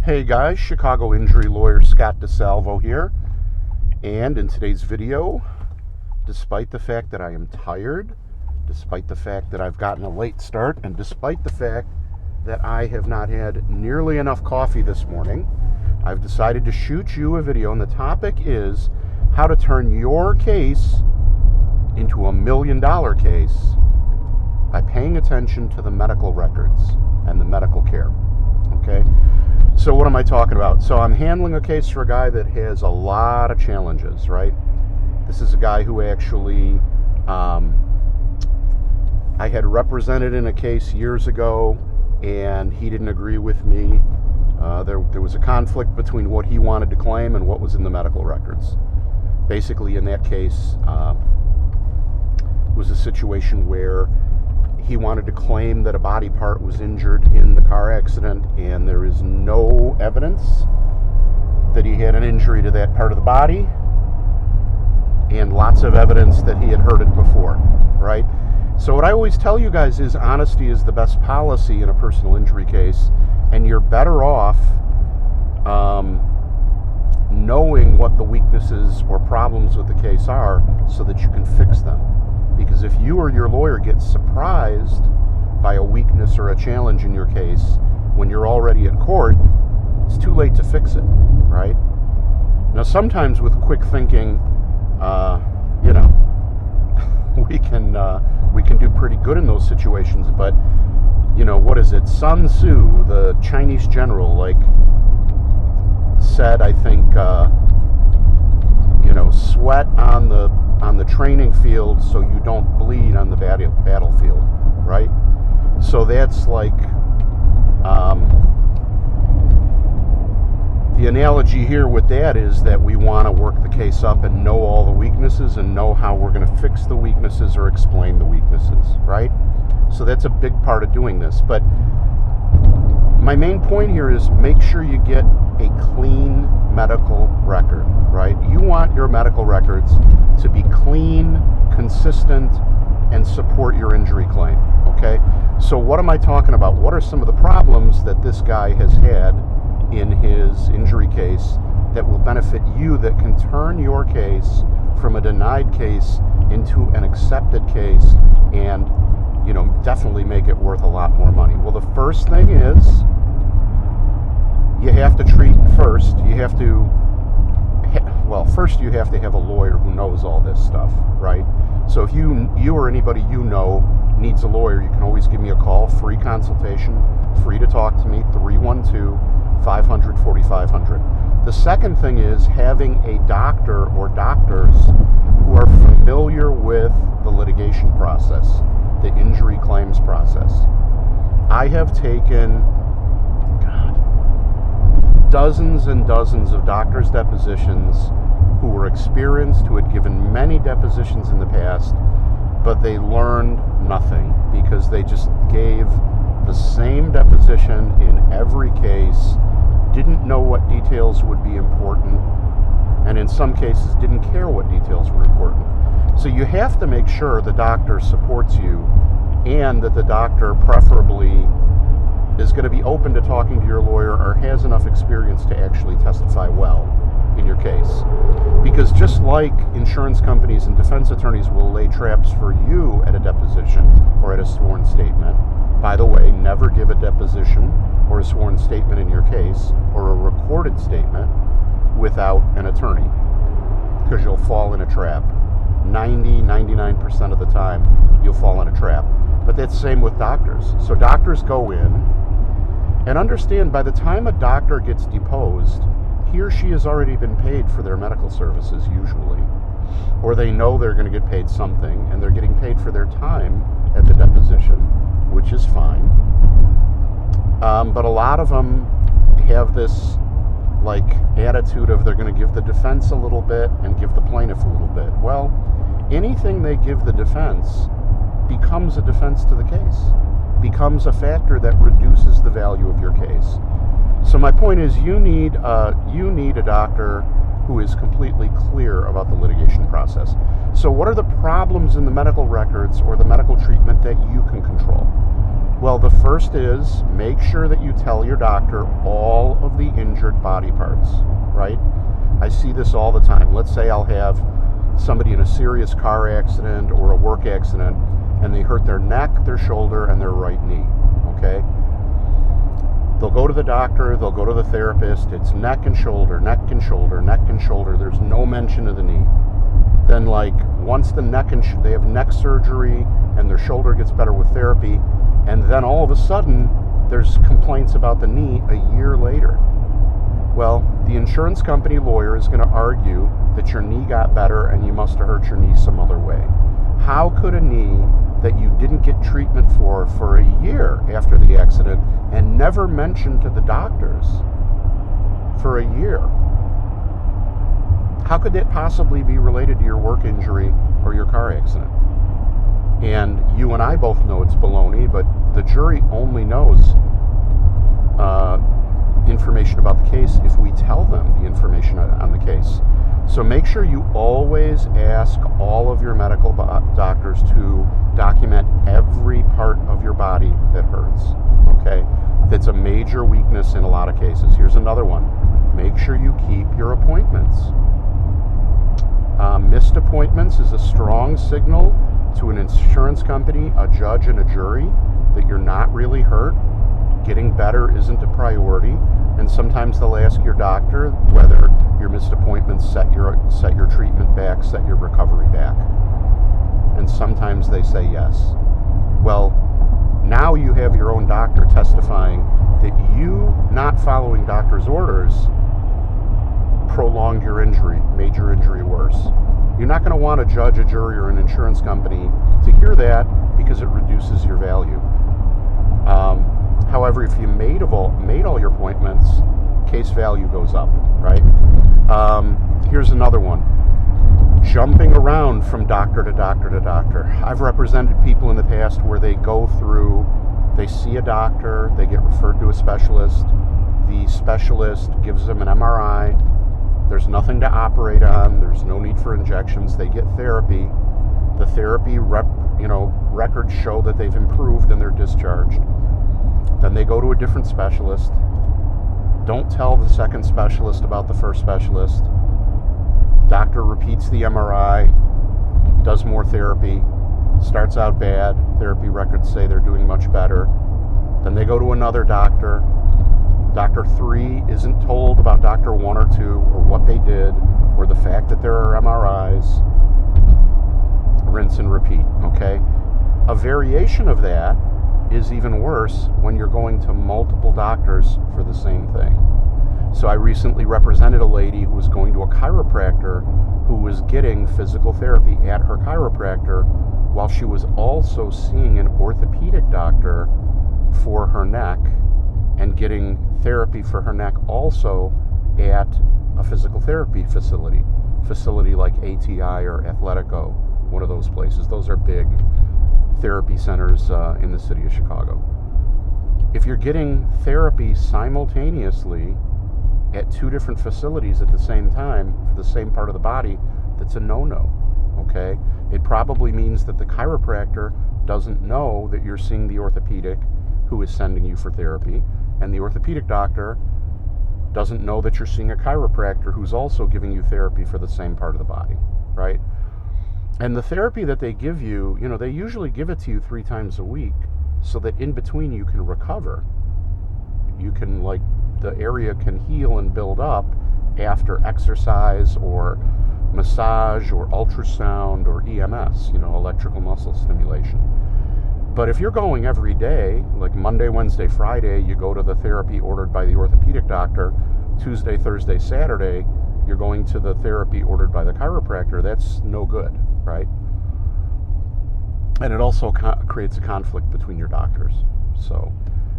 Hey guys, Chicago injury lawyer Scott DeSalvo here, and in today's video, despite the fact that I am tired, despite the fact that I've gotten a late start, and despite the fact that I have not had nearly enough coffee this morning, I've decided to shoot you a video, and the topic is how to turn your case into $1 million case by paying attention to the medical records and the medical care. Okay? So what am I talking about? So I'm handling a case for a guy that has a lot of challenges, right? This is a guy who actually I had represented in a case years ago, and he didn't agree with me. There was a conflict between what he wanted to claim and what was in the medical records. Basically, in that case, it was a situation where he wanted to claim that a body part was injured in the car accident, and there is no evidence that he had an injury to that part of the body, and lots of evidence that he had heard it before, right? So what I always tell you guys is honesty is the best policy in a personal injury case, and you're better off knowing what the weaknesses or problems with the case are so that you can fix them. Because if you or your lawyer get surprised by a weakness or a challenge in your case when you're already at court, it's too late to fix it, right? Now, sometimes with quick thinking, we can do pretty good in those situations. But what is it? Sun Tzu, the Chinese general, said, I think, sweat on the training field so you don't bleed on the battlefield, right? So that's the analogy here with that is that we want to work the case up and know all the weaknesses and know how we're going to fix the weaknesses or explain the weaknesses, right? So that's a big part of doing this. But my main point here is make sure you get a clean medical record, right? You want your medical records to be clean, consistent, and support your injury claim, okay? So what am I talking about? What are some of the problems that this guy has had in his injury case that will benefit you, that can turn your case from a denied case into an accepted case and, definitely make it worth a lot more money? Well, the first thing is you have to treat first. First you have to have a lawyer who knows all this stuff, right? So if you or anybody needs a lawyer, you can always give me a call, free consultation, free to talk to me, 312-500-4500. The second thing is having a doctor or doctors who are familiar with the litigation process, the injury claims process. I have taken dozens and dozens of doctors' depositions who were experienced, who had given many depositions in the past, but they learned nothing because they just gave the same deposition in every case, didn't know what details would be important, and in some cases didn't care what details were important. So you have to make sure the doctor supports you, and that the doctor preferably is going to be open to talking to your lawyer or has enough experience to actually testify well in your case. Because just like insurance companies and defense attorneys will lay traps for you at a deposition or at a sworn statement, by the way, never give a deposition or a sworn statement in your case or a recorded statement without an attorney, because you'll fall in a trap. 99% of the time you'll fall in a trap. But that's the same with doctors. So doctors go in and understand, by the time a doctor gets deposed, he or she has already been paid for their medical services usually. Or they know they're going to get paid something, and they're getting paid for their time at the deposition, which is fine. But a lot of them have this attitude of they're going to give the defense a little bit and give the plaintiff a little bit. Well, anything they give the defense becomes a defense to the case, becomes a factor that reduces the value of your case. So my point is, you need a doctor who is completely clear about the litigation process. So what are the problems in the medical records or the medical treatment that you can control? Well, the first is make sure that you tell your doctor all of the injured body parts, right? I see this all the time. Let's say I'll have somebody in a serious car accident or a work accident, and they hurt their neck, their shoulder, and their right knee, okay? They'll go to the doctor, they'll go to the therapist, it's neck and shoulder, neck and shoulder, neck and shoulder, there's no mention of the knee. Then once the neck they have neck surgery and their shoulder gets better with therapy, and then all of a sudden there's complaints about the knee a year later. Well, the insurance company lawyer is going to argue that your knee got better and you must have hurt your knee some other way. How could a knee that you didn't get treatment for a year after the accident and never mentioned to the doctors for a year, how could that possibly be related to your work injury or your car accident? And you and I both know it's baloney, but the jury only knows information about the case if we tell them the information on the case. So make sure you always ask all of your medical doctors to document every part of your body that hurts, okay? That's a major weakness in a lot of cases. Here's another one. Make sure you keep your appointments. Missed appointments is a strong signal to an insurance company, a judge, and a jury that you're not really hurt. Getting better isn't a priority, and sometimes they'll ask your doctor whether your missed appointments set your treatment back, set your recovery back. And sometimes they say yes. Well, now you have your own doctor testifying that you not following doctor's orders prolonged your injury, made your injury worse. You're not going to want a judge, a jury, or an insurance company to hear that because it reduces your value. However, if you made all your appointments, case value goes up, right? Here's another one. Jumping around from doctor to doctor to doctor. I've represented people in the past where they see a doctor, they get referred to a specialist, the specialist gives them an MRI, there's nothing to operate on, there's no need for injections, they get therapy, the therapy records show that they've improved and they're discharged. Then they go to a different specialist, don't tell the second specialist about the first specialist, doctor repeats the MRI, does more therapy, starts out bad, therapy records say they're doing much better. Then they go to another doctor. Doctor 3 isn't told about Doctor 1 or 2 or what they did or the fact that there are MRIs. Rinse and repeat, okay? A variation of that is even worse when you're going to multiple doctors for the same thing. So I recently represented a lady who was going to a chiropractor who was getting physical therapy at her chiropractor while she was also seeing an orthopedic doctor for her neck and getting therapy for her neck also at a physical therapy facility like ATI or Athletico, one of those places. Those are big therapy centers in the city of Chicago. If you're getting therapy simultaneously at 2 different facilities at the same time for the same part of the body, that's a no-no, okay? It probably means that the chiropractor doesn't know that you're seeing the orthopedic who is sending you for therapy, and the orthopedic doctor doesn't know that you're seeing a chiropractor who's also giving you therapy for the same part of the body, right? And the therapy that they give you, they usually give it to you 3 times a week so that in between you can recover. You can, the area can heal and build up after exercise or massage or ultrasound or EMS, electrical muscle stimulation. But if you're going every day, like Monday, Wednesday, Friday, you go to the therapy ordered by the orthopedic doctor, Tuesday, Thursday, Saturday, you're going to the therapy ordered by the chiropractor, that's no good, right? And it also creates a conflict between your doctors. So,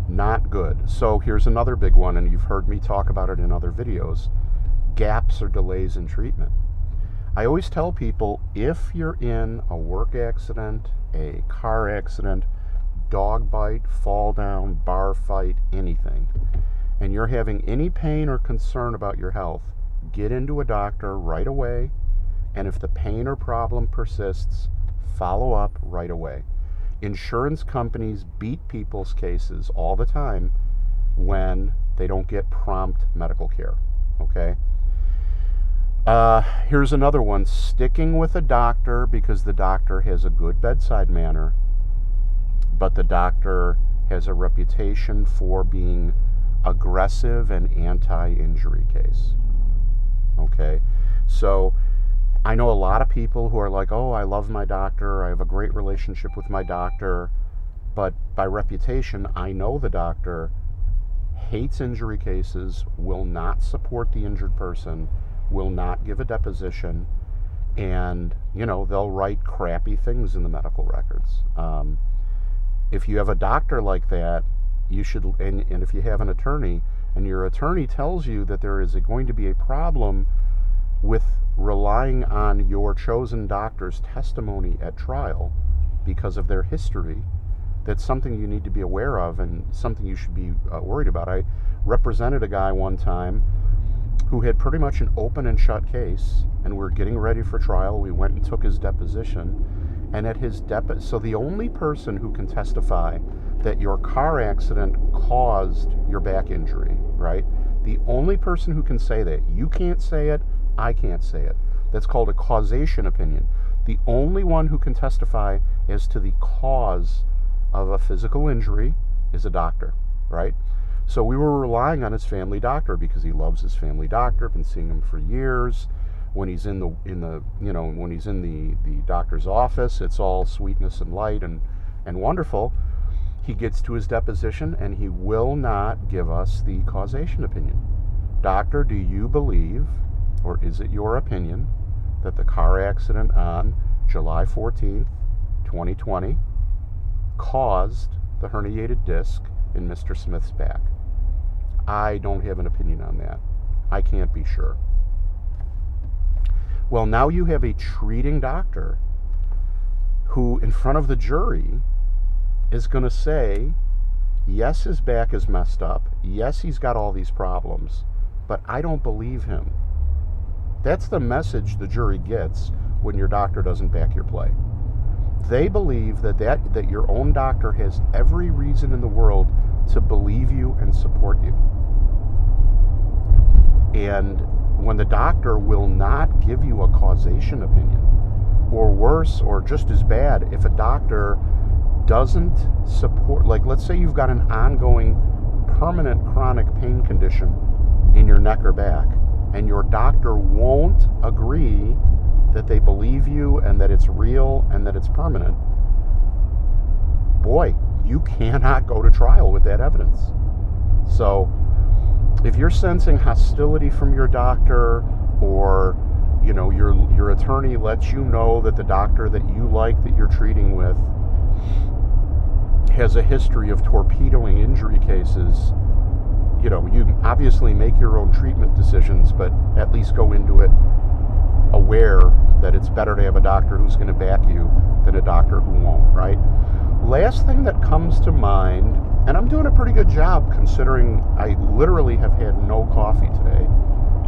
not good. So here's another big one, and you've heard me talk about it in other videos, gaps or delays in treatment. I always tell people, if you're in a work accident, a car accident, dog bite, fall down, bar fight, anything, and you're having any pain or concern about your health, get into a doctor right away, and if the pain or problem persists, follow up right away. Insurance companies beat people's cases all the time when they don't get prompt medical care. Okay? Here's another one. Sticking with a doctor because the doctor has a good bedside manner, but the doctor has a reputation for being aggressive and anti-injury case. Okay? So I know a lot of people who are like, oh, I love my doctor, I have a great relationship with my doctor, but by reputation, I know the doctor hates injury cases, will not support the injured person, will not give a deposition, and, they'll write crappy things in the medical records. If you have a doctor like that, you should, and if you have an attorney, and your attorney tells you that there is going to be a problem with relying on your chosen doctor's testimony at trial because of their history, that's something you need to be aware of and something you should be worried about. I represented a guy one time who had pretty much an open and shut case, and we were getting ready for trial. We went and took his deposition, and at his so the only person who can testify that your car accident caused your back injury, right? The only person who can say that, you can't say it, I can't say it. That's called a causation opinion. The only one who can testify as to the cause of a physical injury is a doctor, right? So we were relying on his family doctor because he loves his family doctor, been seeing him for years. When he's in the doctor's office, it's all sweetness and light and wonderful. He gets to his deposition and he will not give us the causation opinion. Doctor, do you believe, or is it your opinion, that the car accident on July 14th, 2020 caused the herniated disc in Mr. Smith's back? I don't have an opinion on that. I can't be sure. Well, now you have a treating doctor who, in front of the jury, is going to say, yes, his back is messed up. Yes, he's got all these problems, but I don't believe him. That's the message the jury gets when your doctor doesn't back your play. They believe that your own doctor has every reason in the world to believe you and support you. And when the doctor will not give you a causation opinion, or worse, or just as bad, if a doctor doesn't support, like let's say you've got an ongoing permanent chronic pain condition in your neck or back, and your doctor won't agree that they believe you and that it's real and that it's permanent, boy, you cannot go to trial with that evidence. So if you're sensing hostility from your doctor, or your attorney lets you know that the doctor that you like, that you're treating with, has a history of torpedoing injury cases, you obviously make your own treatment decisions, but at least go into it aware that it's better to have a doctor who's going to back you than a doctor who won't, right? Last thing that comes to mind, and I'm doing a pretty good job considering I literally have had no coffee today,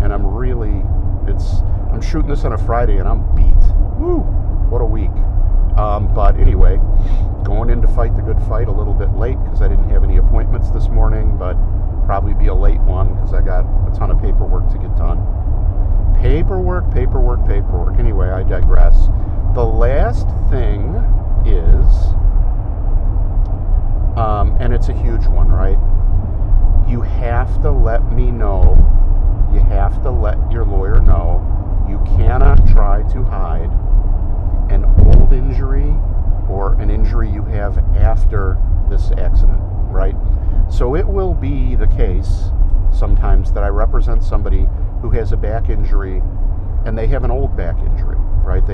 and I'm shooting this on a Friday and I'm beat. Woo! What a week. But anyway, going in to fight the good fight a little bit late because I didn't have any appointments this morning, but probably be a late one because I got a ton of paperwork to get done. Paperwork. Anyway, I digress. The last thing is, and it's a huge one, right? You have to let me know, you have to let your lawyer know, you cannot try to hide an old injury or an injury you have after this accident, right? So it will be the case sometimes that I represent somebody who has a back injury and they have an old back injury, right?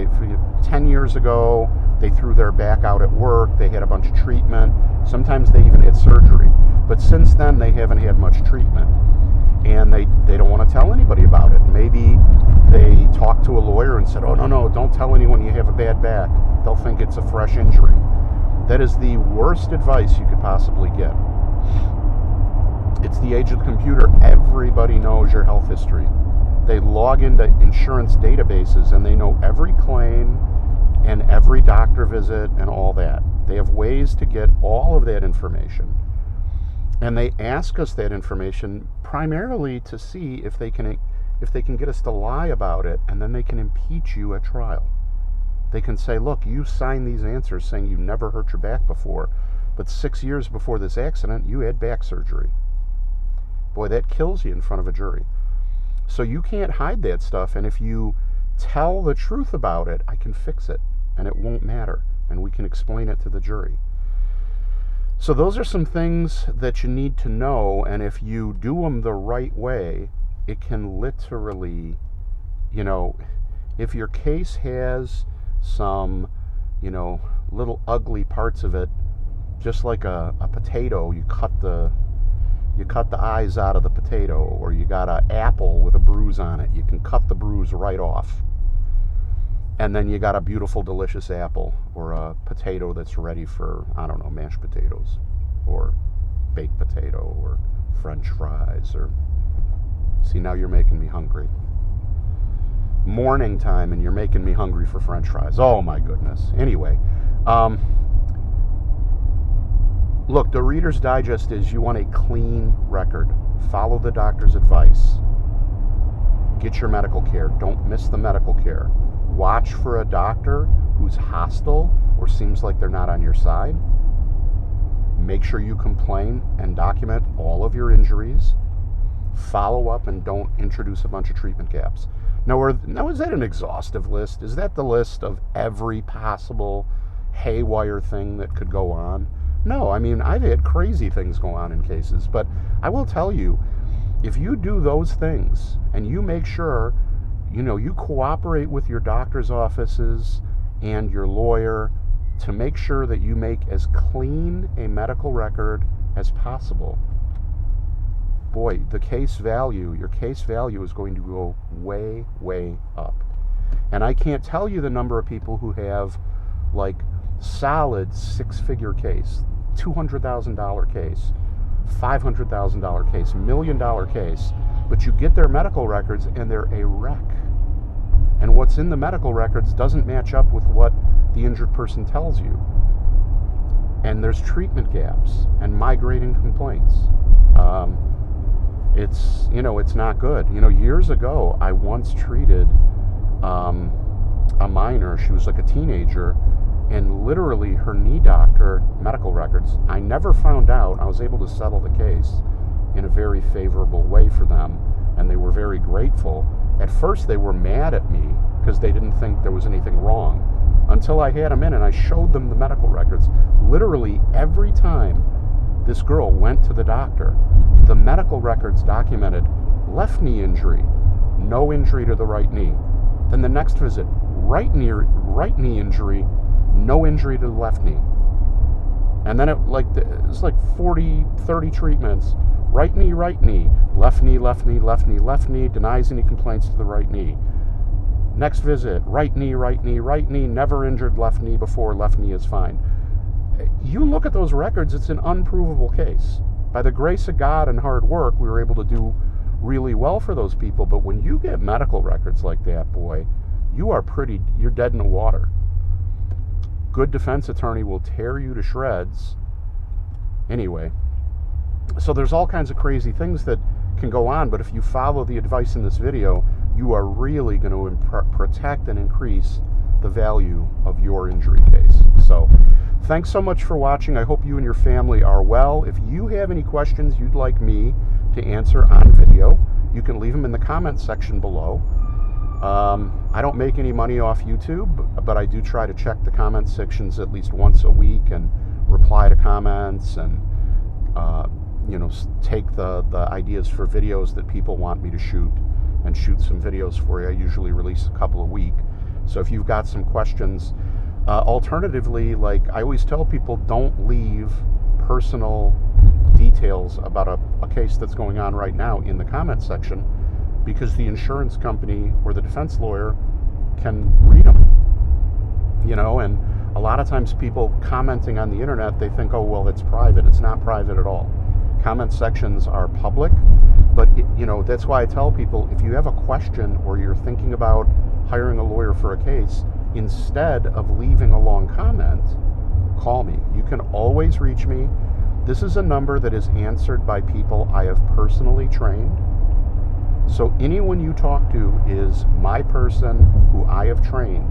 10 years ago, they threw their back out at work, they had a bunch of treatment, sometimes they even had surgery. But since then, they haven't had much treatment. And they don't want to tell anybody about it. Maybe they talked to a lawyer and said, oh, no, don't tell anyone you have a bad back. They'll think it's a fresh injury. That is the worst advice you could possibly get. It's the age of the computer. Everybody knows your health history. They log into insurance databases and they know every claim and every doctor visit and all that. They have ways to get all of that information. And they ask us that information primarily to see if they can get us to lie about it, and then they can impeach you at trial. They can say, look, you signed these answers saying you never hurt your back before, but 6 years before this accident, you had back surgery. Boy, that kills you in front of a jury. So you can't hide that stuff, and if you tell the truth about it, I can fix it, and it won't matter, and we can explain it to the jury. So those are some things that you need to know, and if you do them the right way, it can literally, if your case has some, little ugly parts of it, just like a potato, you cut the eyes out of the potato, or you got an apple with a bruise on it, you can cut the bruise right off. And then you got a beautiful, delicious apple, or a potato that's ready for, mashed potatoes, or baked potato, or French fries, or... See, now you're making me hungry. Morning time, and you're making me hungry for French fries. Oh, my goodness. Anyway, look, the Reader's Digest is you want a clean record. Follow the doctor's advice. Get your medical care. Don't miss the medical care. Watch for a doctor who's hostile or seems like they're not on your side. Make sure you complain and document all of your injuries. Follow up and don't introduce a bunch of treatment gaps. Now, is that an exhaustive list? Is that the list of every possible haywire thing that could go on? No, I've had crazy things go on in cases, but I will tell you, if you do those things and you make sure, you cooperate with your doctor's offices and your lawyer to make sure that you make as clean a medical record as possible, boy, your case value is going to go way, way up. And I can't tell you the number of people who have solid 6-figure case, $200,000 case, $500,000 case, $1 million case, but you get their medical records and they're a wreck. And what's in the medical records doesn't match up with what the injured person tells you. And there's treatment gaps and migrating complaints. It's not good. Years ago, I once treated a minor. She was like a teenager, and literally her knee doctor, medical records, I never found out. I was able to settle the case in a very favorable way for them, and they were very grateful. At first, they were mad at me because they didn't think there was anything wrong, until I had them in and I showed them the medical records. Literally every time this girl went to the doctor, the medical records documented left knee injury, no injury to the right knee. Then the next visit, right knee injury, no injury to the left knee. And then it was like 40, 30 treatments, right knee, left knee, left knee, left knee, left knee, denies any complaints to the right knee. Next visit, right knee, never injured left knee before, left knee is fine. You look at those records, it's an unprovable case. By the grace of God and hard work, we were able to do really well for those people. But when you get medical records like that, boy, you're dead in the water. Good defense attorney will tear you to shreds. Anyway, so there's all kinds of crazy things that can go on, but if you follow the advice in this video, you are really going to protect and increase the value of your injury case. So thanks so much for watching. I hope you and your family are well. If you have any questions you'd like me to answer on video, you can leave them in the comments section below. I don't make any money off YouTube, but I do try to check the comment sections at least once a week and reply to comments and take the ideas for videos that people want me to shoot and shoot some videos for you. I usually release a couple a week. So if you've got some questions, alternatively, I always tell people, don't leave personal details about a case that's going on right now in the comment section, because the insurance company or the defense lawyer can read them. And a lot of times people commenting on the internet, they think, oh, well, it's private. It's not private at all. Comment sections are public, but that's why I tell people, if you have a question or you're thinking about hiring a lawyer for a case, instead of leaving a long comment, call me. You can always reach me. This is a number that is answered by people I have personally trained. So anyone you talk to is my person who I have trained.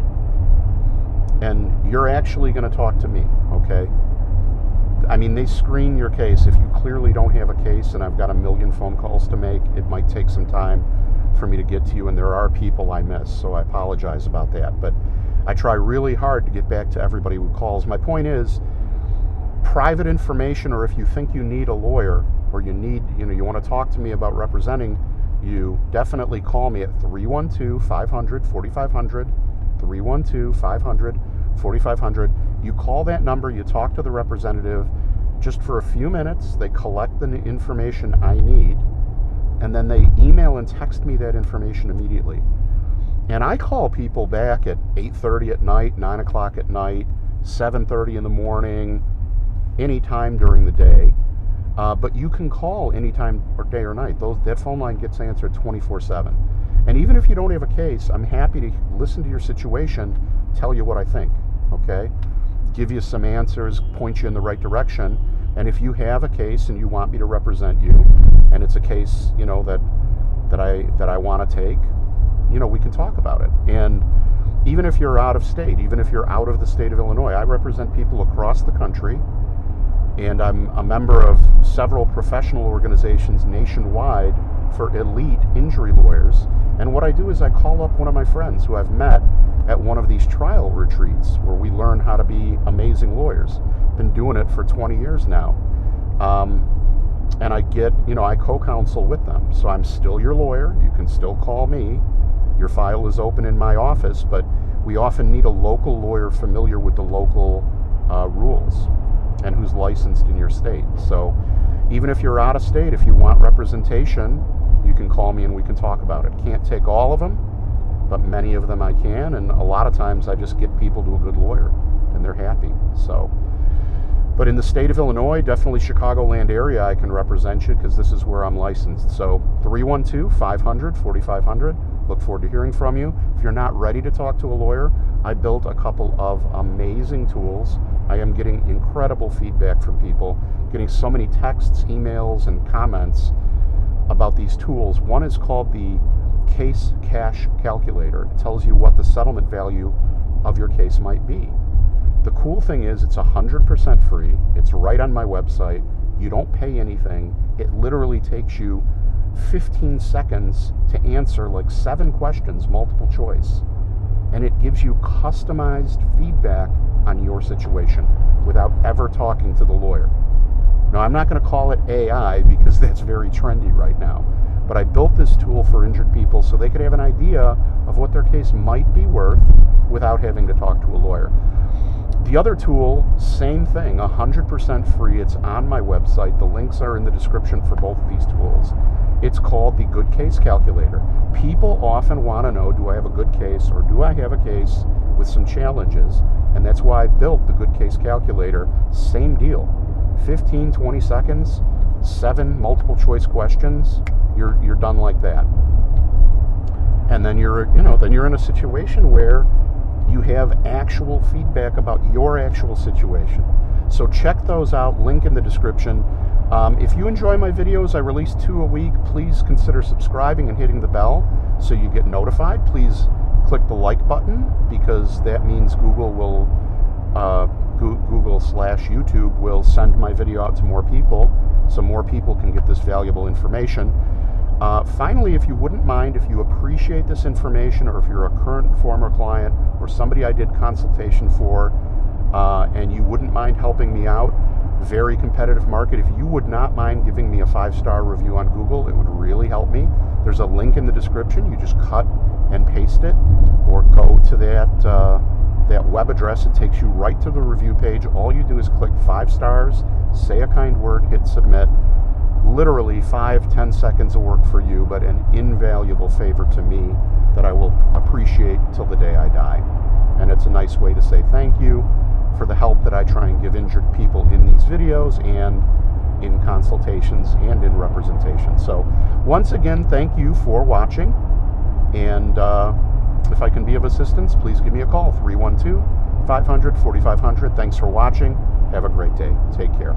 And you're actually going to talk to me, okay? I mean, they screen your case. If you clearly don't have a case and I've got a million phone calls to make, it might take some time for me to get to you, and there are people I miss, so I apologize about that. But I try really hard to get back to everybody who calls. My point is, private information, or if you think you need a lawyer, or you want to talk to me about representing you, definitely call me at 312-500-4500, 312-500-4500. You call that number, you talk to the representative just for a few minutes, they collect the information I need, and then they email and text me that information immediately. And I call people back at 8:30 at night, 9 o'clock at night, 7:30 in the morning, anytime during the day. But you can call anytime or day or night. That phone line gets answered 24/7. And even if you don't have a case, I'm happy to listen to your situation, tell you what I think, okay? Give you some answers, point you in the right direction. And if you have a case and you want me to represent you, and it's a case, that I want to take, we can talk about it. And even if you're out of state, even if you're out of the state of Illinois, I represent people across the country, and I'm a member of several professional organizations nationwide for elite injury lawyers. And what I do is I call up one of my friends who I've met at one of these trial retreats where we learn how to be amazing lawyers. Been doing it for 20 years now. And I co-counsel with them. So I'm still your lawyer. You can still call me. Your file is open in my office, but we often need a local lawyer familiar with the local rules and who's licensed in your state. So even if you're out of state, if you want representation, you can call me and we can talk about it. Can't take all of them, but many of them I can, and a lot of times I just get people to a good lawyer and they're happy. So, but in the state of Illinois, definitely Chicagoland area, I can represent you because this is where I'm licensed. So 312-500-4500. Look forward to hearing from you. If you're not ready to talk to a lawyer, I built a couple of amazing tools. I am getting incredible feedback from people, getting so many texts, emails, and comments about these tools. One is called the Case Cash Calculator. It tells you what the settlement value of your case might be. The cool thing is it's 100% free. It's right on my website. You don't pay anything. It literally takes you 15 seconds to answer like 7 questions, multiple choice. And it gives you customized feedback on your situation without ever talking to the lawyer. Now, I'm not going to call it AI because that's very trendy right now, but I built this tool for injured people so they could have an idea of what their case might be worth without having to talk to a lawyer. The other tool, same thing, 100% free. It's on my website. The links are in the description for both of these tools. It's called the Good Case Calculator. People often want to know, do I have a good case or do I have a case with some challenges? And that's why I built the Good Case Calculator. Same deal. 15, 20 seconds, 7 multiple choice questions, you're done like that. And then you're in a situation where you have actual feedback about your actual situation. So check those out, link in the description. If you enjoy my videos, I release 2 a week. Please consider subscribing and hitting the bell so you get notified. Please click the like button because that means Google will Google/YouTube will send my video out to more people so more people can get this valuable information. Finally, if you wouldn't mind, if you appreciate this information, or if you're a current and former client or somebody I did consultation for, and you wouldn't mind helping me out, very competitive market, if you would not mind giving me a 5-star review on Google, it would really help me. There's a link in the description. You just cut and paste it, or go to that web address. It takes you right to the review page. All you do is click 5 stars, say a kind word, hit submit. Literally 5-10 seconds of work for you, but an invaluable favor to me that I will appreciate till the day I die. And it's a nice way to say thank you for the help that I try and give injured people in these videos and in consultations and in representation. So once again, thank you for watching. And if I can be of assistance, please give me a call, 500, 4500. Thanks for watching. Have a great day. Take care.